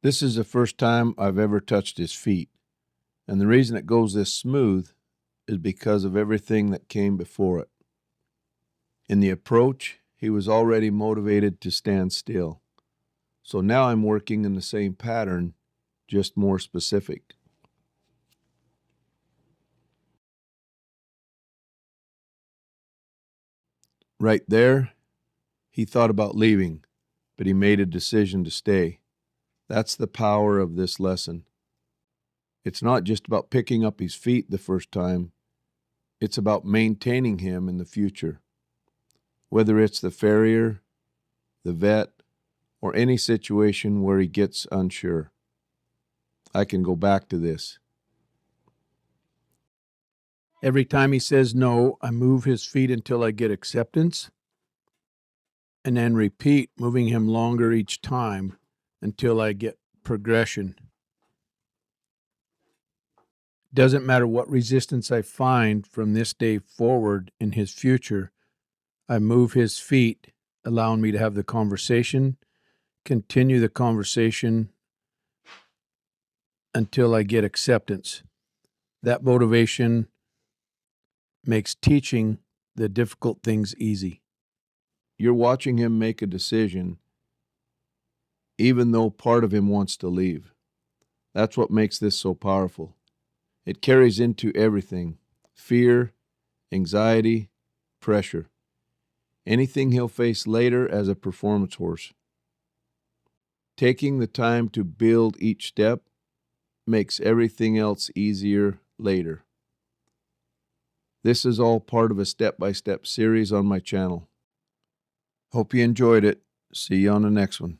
This is the first time I've ever touched his feet, and the reason it goes this smooth is because of everything that came before it. In the approach, he was already motivated to stand still. So now I'm working in the same pattern, just more specific. Right there, he thought about leaving, but he made a decision to stay. That's the power of this lesson. It's not just about picking up his feet the first time, it's about maintaining him in the future. Whether it's the farrier, the vet, or any situation where he gets unsure. I can go back to this. Every time he says no, I move his feet until I get acceptance, and then repeat, moving him longer each time until I get progression. Doesn't matter what resistance I find from this day forward in his future, I move his feet, allowing me to have the conversation, continue the conversation until I get acceptance. That motivation makes teaching the difficult things easy. You're watching him make a decision, even though part of him wants to leave. That's what makes this so powerful. It carries into everything: fear, anxiety, pressure. Anything he'll face later as a performance horse. Taking the time to build each step makes everything else easier later. This is all part of a step-by-step series on my channel. Hope you enjoyed it. See you on the next one.